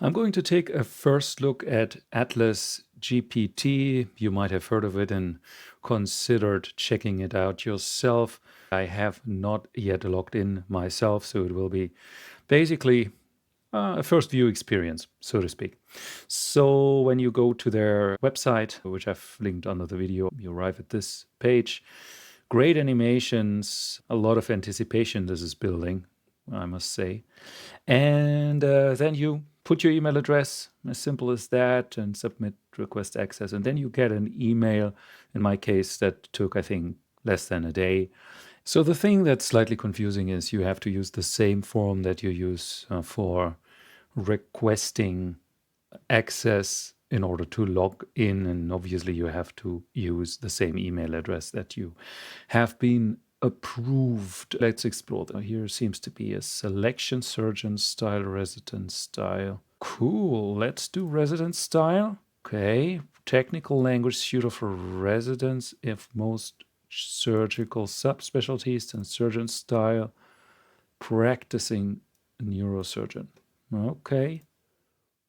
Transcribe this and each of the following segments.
I'm going to take a first look at Atlas GPT. You might have heard of it and considered checking it out yourself. I have not yet logged in myself, so it will be basically a first view experience, so to speak. So when you go to their website, which I've linked under the video, you arrive at this page. Great animations, a lot of anticipation this is building, I must say. And then you put your email address, as simple as that, and submit request access. And then you get an email. In my case, that took, I think, less than a day. So the thing that's slightly confusing is you have to use the same form that you use for requesting access in order to log in. And obviously you have to use the same email address that you have been approved. Let's explore. Here seems to be a selection, surgeon style, resident style. Cool. Let's do resident style. Okay. Technical language suited for residents if most surgical subspecialties and surgeon style. Practicing neurosurgeon. Okay.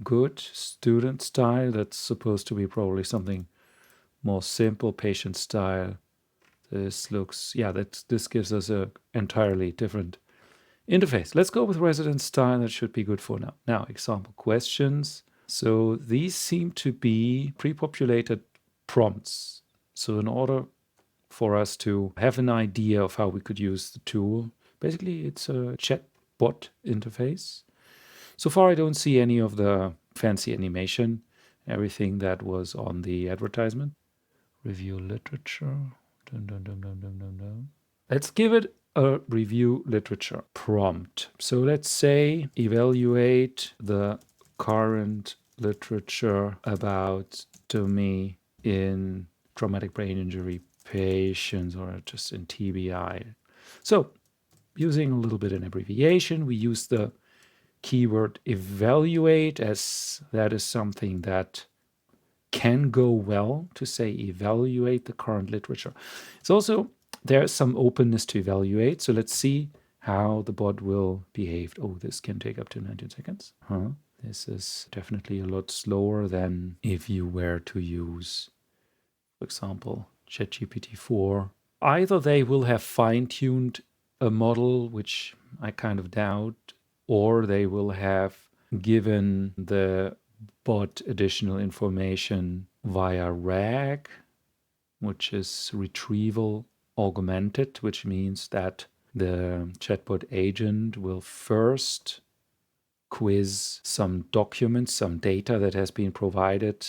Good. Student style. That's supposed to be probably something more simple. Patient style. This looks, yeah, this gives us a entirely different interface. Let's go with resident style. That should be good for now. Now, example questions. So these seem to be pre-populated prompts. So in order for us to have an idea of how we could use the tool, basically it's a chatbot interface. So far, I don't see any of the fancy animation, everything that was on the advertisement. Review literature. Dun, dun, dun, dun, dun, dun, dun. Let's give it a review literature prompt. So let's say evaluate the current literature about stomy in traumatic brain injury patients or just in TBI. So using a little bit of an abbreviation, we use the keyword evaluate, as that is something that can go well to say evaluate the current literature. It's also, there's some openness to evaluate. So let's see how the bot will behave. Oh, this can take up to 19 seconds. This is definitely a lot slower than if you were to use, for example, ChatGPT 4. Either they will have fine-tuned a model, which I kind of doubt, or they will have given the bot additional information via RAG, which is retrieval augmented, which means that the chatbot agent will first quiz some documents, some data that has been provided,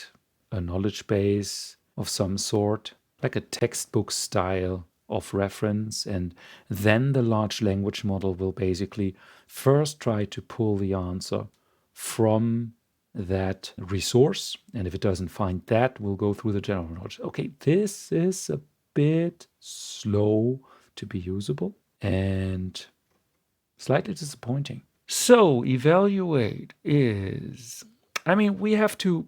a knowledge base of some sort, like a textbook style of reference, and then the large language model will basically first try to pull the answer from that resource, and if it doesn't find that, we'll go through the general knowledge. Okay, this is a bit slow to be usable and slightly disappointing. So evaluate is, I mean, we have to,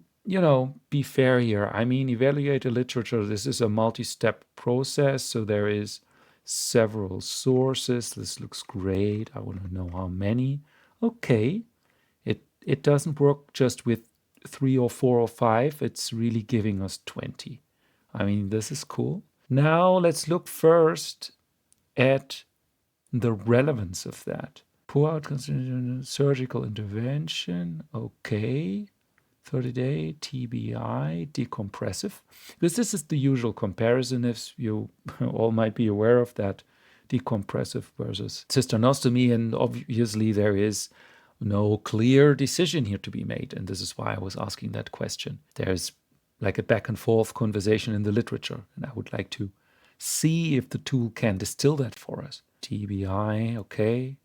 be fair here. I mean, evaluate the literature. This is a multi-step process, so there is several sources. This looks great. I want to know how many. Okay. It doesn't work just with 3 or 4 or 5. It's really giving us 20. I mean, this is cool. Now let's look first at the relevance of that. Poor outcomes in surgical intervention. Okay. 30-day TBI, decompressive. Because this is the usual comparison, if you all might be aware of that, decompressive versus cisternostomy. And obviously there is no clear decision here to be made. And this is why I was asking that question. There's like a back and forth conversation in the literature. And I would like to see if the tool can distill that for us. TBI, okay.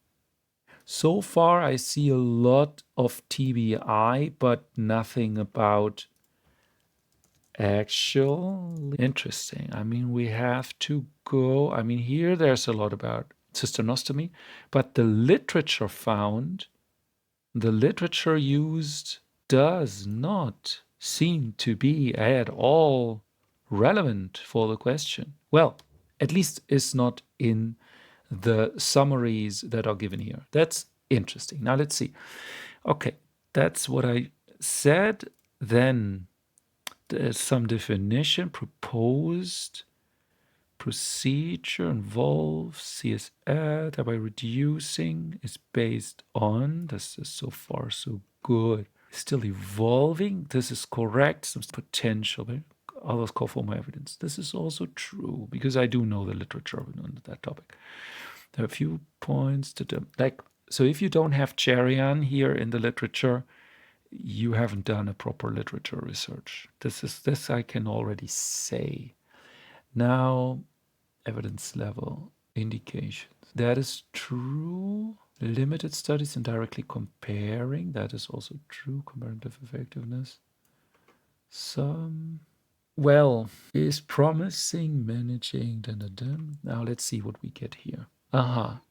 So far, I see a lot of TBI, but nothing about actual. Interesting. I mean, we have to go. I mean, here there's a lot about cisternostomy, but the literature found, the literature used does not seem to be at all relevant for the question. Well, at least it's not in the summaries that are given here. That's interesting. Now let's see. Okay, That's what I said. Then there's some definition, proposed procedure involves CSR, thereby reducing, is based on, this is so far so good. Still evolving, this is correct, some potential, but others call for more evidence. This is also true, because I do know the literature on that topic. There are a few points to like, so if you don't have Cherian here in the literature, you haven't done a proper literature research. This I can already say. Now, evidence level, indications. That is true. Limited studies and directly comparing. That is also true. Comparative effectiveness. Some, well, is promising, managing. Dun, dun, dun. Now let's see what we get here.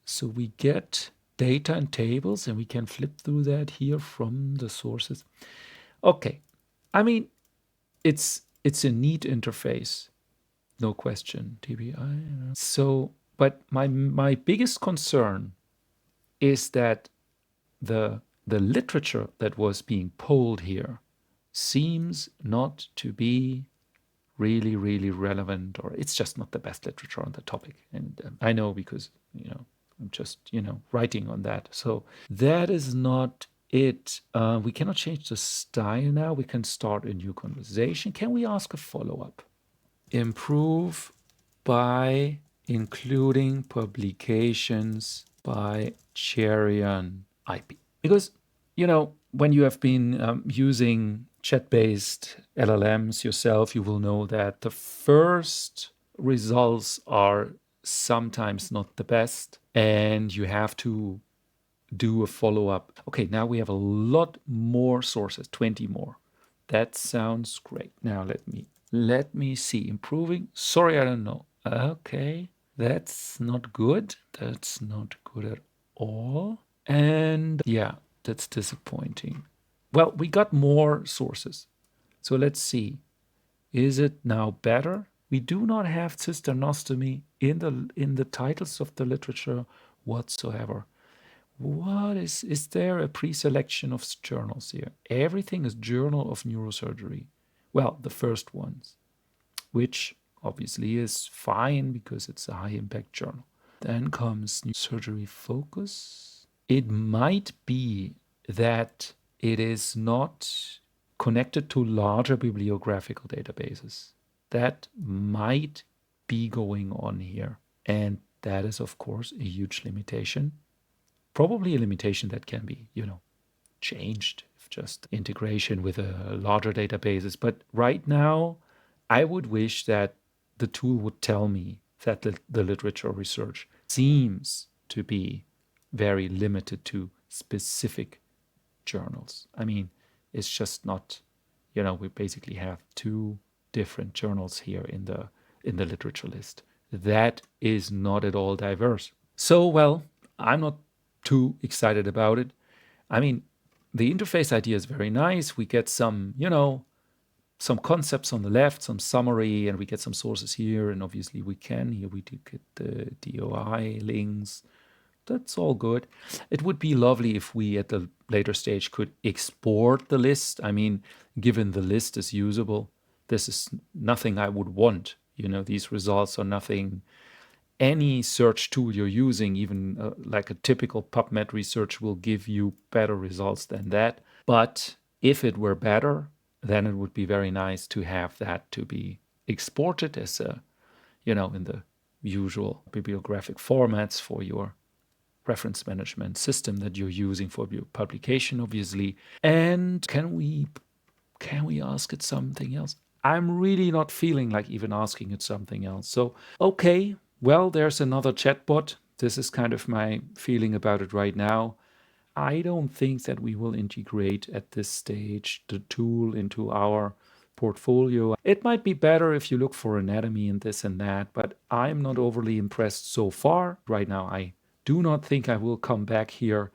So we get data and tables, and we can flip through that here from the sources. Okay, I mean, it's a neat interface, no question. TBI. So, but my biggest concern is that the literature that was being polled here seems not to be really, really relevant, or it's just not the best literature on the topic. And I know, because, I'm just, writing on that. So that is not it. We cannot change the style now. We can start a new conversation. Can we ask a follow-up? Improve by including publications by Cherian IP. Because, when you have been using chat-based LLMs yourself, you will know that the first results are sometimes not the best, and you have to do a follow-up. Okay, now we have a lot more sources, 20 more. That sounds great. Now let me see. Improving. Sorry, I don't know. Okay, that's not good. That's not good at all. And yeah, that's disappointing. Well, we got more sources. So let's see. Is it now better? We do not have cisternostomy in the titles of the literature whatsoever. What is there a pre-selection of journals here? Everything is Journal of Neurosurgery. Well, the first ones, which obviously is fine because it's a high impact journal. Then comes Surgery Focus. It might be that it is not connected to larger bibliographical databases. That might be going on here. And that is, of course, a huge limitation. Probably a limitation that can be, changed if just integration with a larger databases. But right now, I would wish that the tool would tell me that the literature research seems to be very limited to specific journals. I mean, it's just not, we basically have 2 different journals here in the literature list. That is not at all diverse. So, well, I'm not too excited about it. I mean, the interface idea is very nice. We get some, some concepts on the left, some summary, and we get some sources here. And obviously we do get the DOI links. That's all good. It would be lovely if we at the later stage could export the list. I mean, given the list is usable, this is nothing I would want. These results are nothing any search tool you're using, even like a typical PubMed research, will give you better results than that. But if it were better, then it would be very nice to have that to be exported as a, in the usual bibliographic formats for your reference management system that you're using for your publication, obviously. And can we ask it something else? I'm really not feeling like even asking it something else. So, okay, well, there's another chatbot. This is kind of my feeling about it right now. I don't think that we will integrate at this stage the tool into our portfolio. It might be better if you look for anatomy and this and that, but I'm not overly impressed so far. Right now, I do not think I will come back here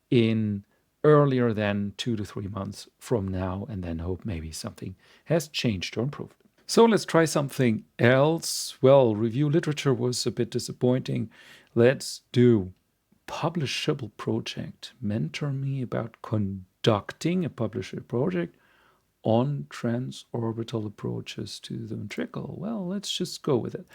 in earlier than 2 to 3 months from now, and then hope maybe something has changed or improved. So let's try something else. Well, review literature was a bit disappointing. Let's do publishable project. Mentor me about conducting a publishable project on transorbital approaches to the ventricle. Well, let's just go with it.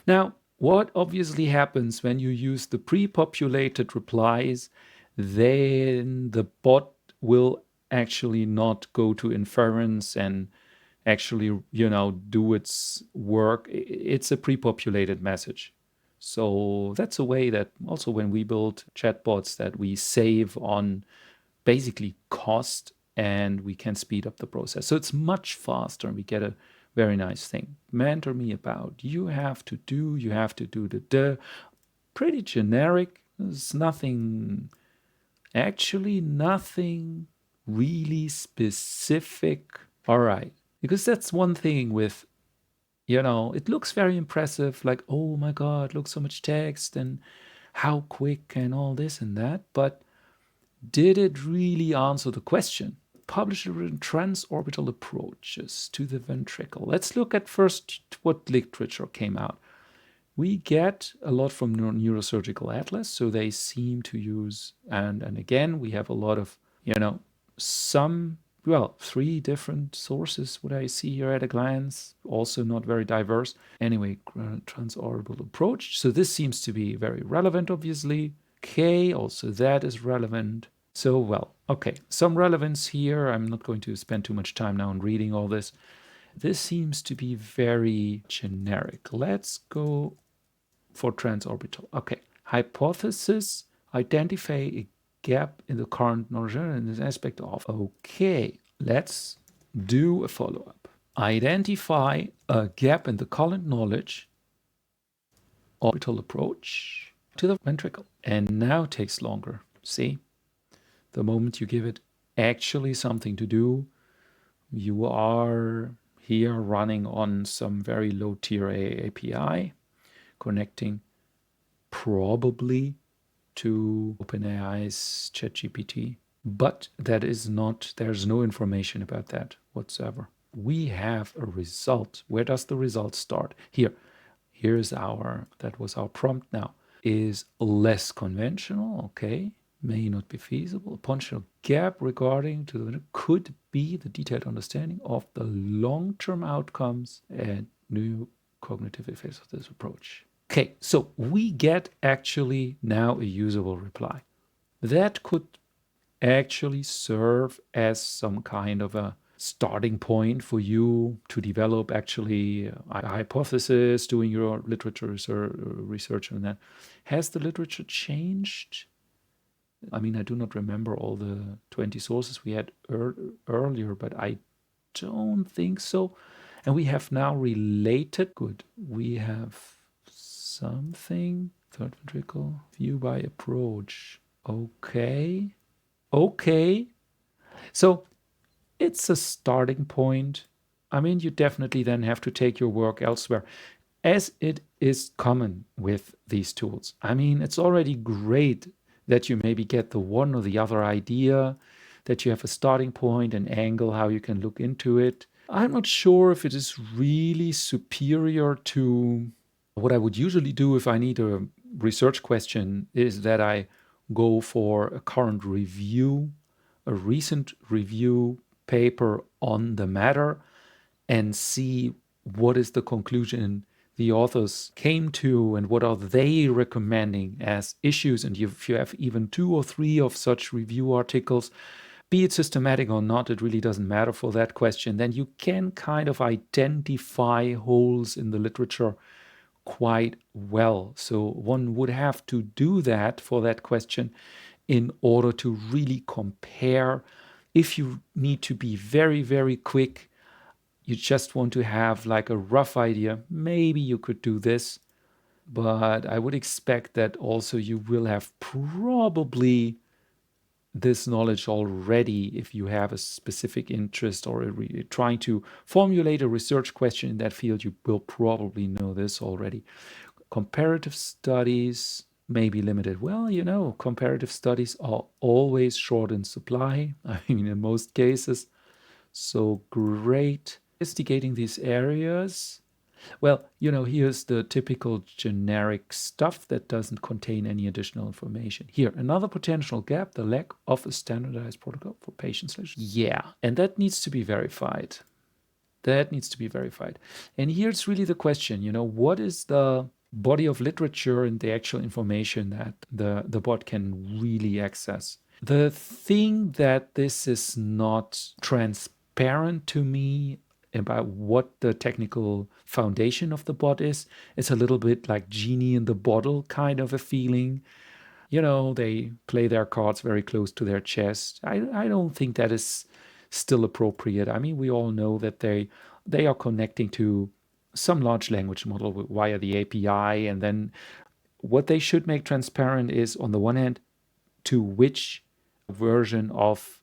Now, what obviously happens when you use the pre-populated replies, then the bot will actually not go to inference and actually, do its work. It's a pre-populated message. So that's a way that also when we build chatbots that we save on basically cost and we can speed up the process. So it's much faster and we get a very nice thing. Mentor me about you have to do the pretty generic. There's nothing really specific. All right. Because that's one thing with, it looks very impressive, like, oh my God, look, so much text and how quick and all this and that. But did it really answer the question? Publishable transorbital approaches to the ventricle. Let's look at first what literature came out. We get a lot from neurosurgical Atlas, so they seem to use, and again, we have a lot of, three different sources, what I see here at a glance, also not very diverse. Anyway, transorbital approach. So this seems to be very relevant, obviously. Okay, also that is relevant. So, okay, some relevance here. I'm not going to spend too much time now on reading all this. This seems to be very generic. Let's go for transorbital. Okay, hypothesis, identify a gap in the current knowledge in this aspect of. Okay, let's do a follow-up. Identify a gap in the current knowledge orbital approach to the ventricle. And now takes longer. See? The moment you give it actually something to do, you are here running on some very low tier API, connecting probably to OpenAI's ChatGPT. But that is not, there's no information about that whatsoever. We have a result. Where does the result start? Here's that was our prompt now. Is less conventional, okay. May not be feasible. A potential gap regarding to the could be the detailed understanding of the long-term outcomes and new cognitive effects of this approach. Okay, so we get actually now a usable reply. That could actually serve as some kind of a starting point for you to develop actually a hypothesis, doing your literature research on that. Has the literature changed? I mean, I do not remember all the 20 sources we had earlier, but I don't think so. And we have now related. Good. We have something. Third ventricle. View by approach. Okay. Okay. So it's a starting point. I mean, you definitely then have to take your work elsewhere, as it is common with these tools. I mean, it's already great that you maybe get the one or the other idea, that you have a starting point, an angle, how you can look into it. I'm not sure if it is really superior to what I would usually do if I need a research question, is that I go for a current review, a recent review paper on the matter, and see what is the conclusion the authors came to and what are they recommending as issues. And if you have even 2 or 3 of such review articles, be it systematic or not, it really doesn't matter for that question, then you can kind of identify holes in the literature quite well. So one would have to do that for that question in order to really compare. If you need to be very, very quick, you just want to have like a rough idea, maybe you could do this, but I would expect that also you will have probably this knowledge already if you have a specific interest or trying to formulate a research question in that field. You will probably know this already. Comparative studies may be limited. Well, comparative studies are always short in supply. I mean, in most cases. So great. Investigating these areas. Well, here's the typical generic stuff that doesn't contain any additional information. Here, another potential gap, the lack of a standardized protocol for patient selection. Yeah, and that needs to be verified. That needs to be verified. And here's really the question, what is the body of literature and the actual information that the bot can really access? The thing that this is not transparent to me about what the technical foundation of the bot is, it's a little bit like genie in the bottle kind of a feeling. They play their cards very close to their chest. I don't think that is still appropriate. I mean, we all know that they are connecting to some large language model via the API, and then what they should make transparent is, on the one hand, to which version of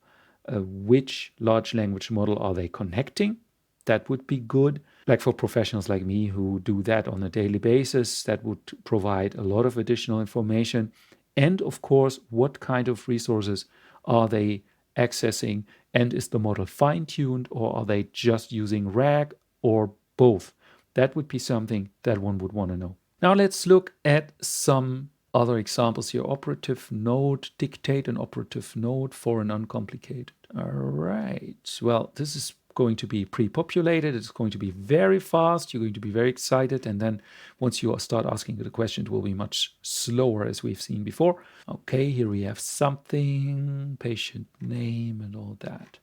which large language model are they connecting. That would be good. Like for professionals like me who do that on a daily basis, that would provide a lot of additional information. And of course, what kind of resources are they accessing? And is the model fine-tuned, or are they just using RAG, or both? That would be something that one would want to know. Now let's look at some other examples here. Operative node, dictate an operative node for an uncomplicated. All right. Well, this is going to be pre-populated. It's going to be very fast. You're going to be very excited. And then once you start asking the question, it will be much slower, as we've seen before. Okay, here we have something, patient name and all that.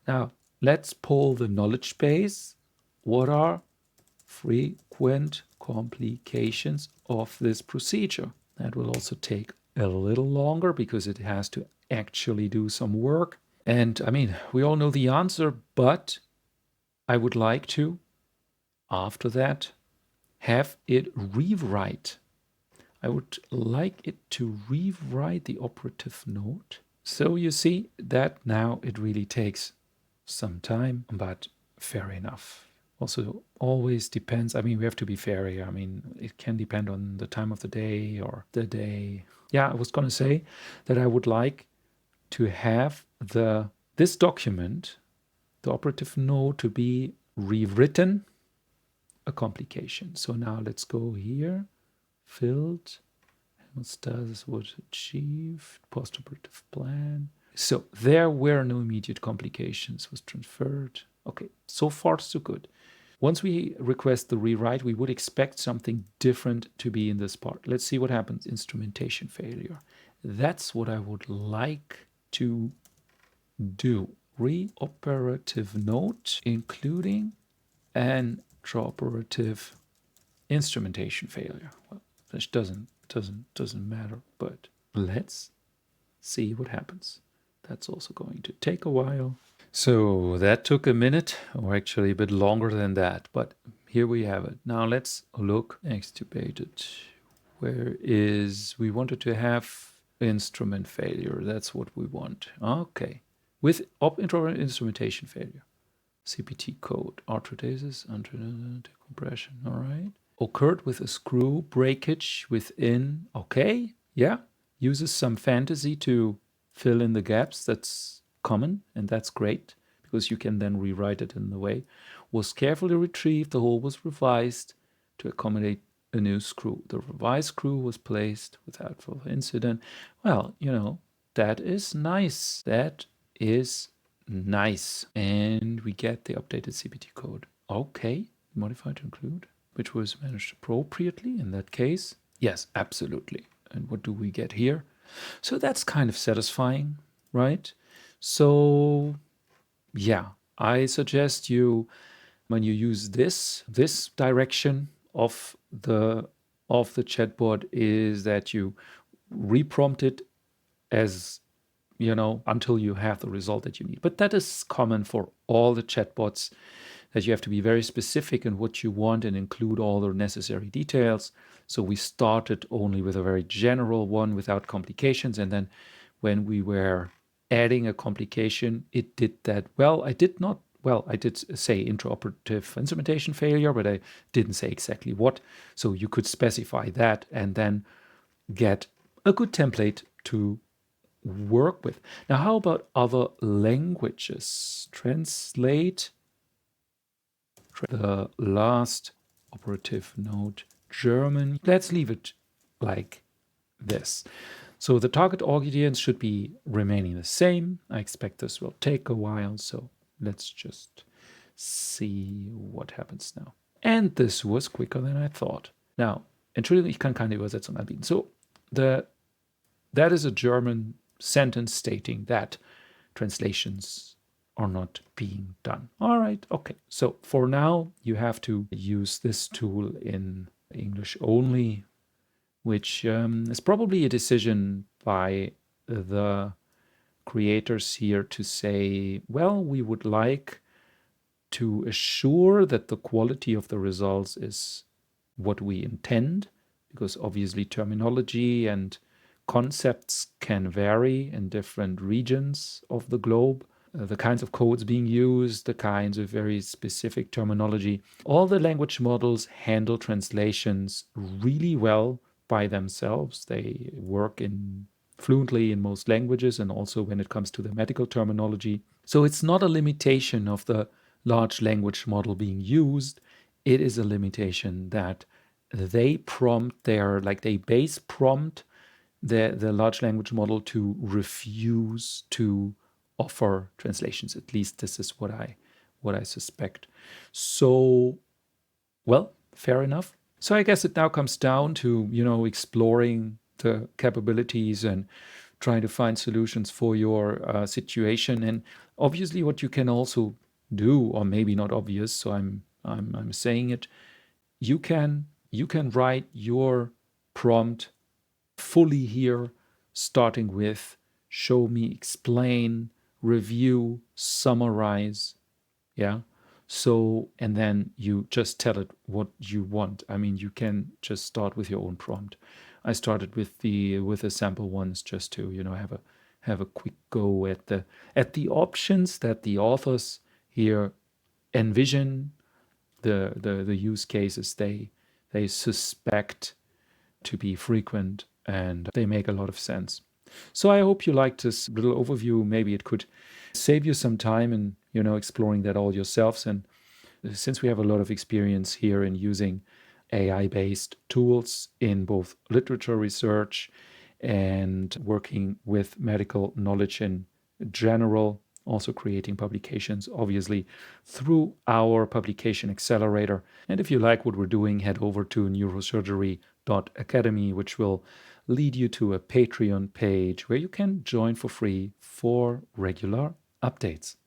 Now, let's pull the knowledge base. What are frequent complications of this procedure? That will also take a little longer because it has to actually do some work. And I mean, we all know the answer, but I would like to, after that, have it rewrite. I would like it to rewrite the operative node. So you see that now it really takes some time, but fair enough. Also, always depends. I mean, we have to be fair here. I mean, it can depend on the time of the day or the day. Yeah, I was going to say that I would like to have this document, the operative node, to be rewritten a complication. So now let's go here, filled, status was achieved, post-operative plan. So there were no immediate complications, was transferred. Okay, so far so good. Once we request the rewrite, we would expect something different to be in this part. Let's see what happens. Instrumentation failure. That's what I would like to do. Reoperative node, including an intraoperative instrumentation failure. Well, this doesn't matter, but let's see what happens. That's also going to take a while. So that took a minute, or actually a bit longer than that, but here we have it. Now let's look. Extubated. Where is, we wanted to have instrument failure. That's what we want. Okay. With intraoperative instrumentation failure. CPT code, arthrodesis, decompression, all right. Occurred with a screw breakage within, okay, yeah. Uses some fantasy to fill in the gaps. That's common, and that's great, because you can then rewrite it in the way. Was carefully retrieved, the hole was revised to accommodate a new screw. The revised screw was placed without further incident. Well, that is nice. That is nice. And we get the updated CPT code. Okay, modified to include, which was managed appropriately in that case. Yes, absolutely. And what do we get here? So that's kind of satisfying, right? So yeah, I suggest you, when you use this direction of the chatbot, is that you reprompt it as until you have the result that you need. But that is common for all the chatbots, that you have to be very specific in what you want and include all the necessary details. So we started only with a very general one without complications. And then when we were adding a complication, it did that well. I did say intraoperative instrumentation failure, but I didn't say exactly what. So you could specify that and then get a good template to work with. Now, how about other languages? Translate the last operative note German. Let's leave it like this. So the target audience should be remaining the same. I expect this will take a while, so let's just see what happens now. And this was quicker than I thought. Now, Entschuldigung, ich kann keine Übersetzung anbieten. So, that is a German sentence stating that translations are not being done. All right, okay. So for now, you have to use this tool in English only, which is probably a decision by the creators here to say, well, we would like to assure that the quality of the results is what we intend, because obviously terminology and concepts can vary in different regions of the globe. The kinds of codes being used, the kinds of very specific terminology. All the language models handle translations really well by themselves. They work fluently in most languages, and also when it comes to the medical terminology. So it's not a limitation of the large language model being used. It is a limitation that they base prompt the large language model to refuse to offer translations. At least this is what I suspect. So, well, fair enough. So I guess it now comes down to, exploring the capabilities and trying to find solutions for your situation. And obviously what you can also do, or maybe not obvious, so I'm saying it, you can write your prompt fully here, starting with show me, explain, review, summarize. Yeah. So, and then you just tell it what you want. I mean, you can just start with your own prompt. I started with the sample ones just to, have a quick go at the options that the authors here envision, the use cases they suspect to be frequent, and they make a lot of sense. So I hope you liked this little overview. Maybe it could save you some time in, exploring that all yourselves. And since we have a lot of experience here in using AI-based tools in both literature research and working with medical knowledge in general, also creating publications, obviously, through our publication accelerator. And if you like what we're doing, head over to neurosurgery.academy, which will lead you to a Patreon page where you can join for free for regular updates.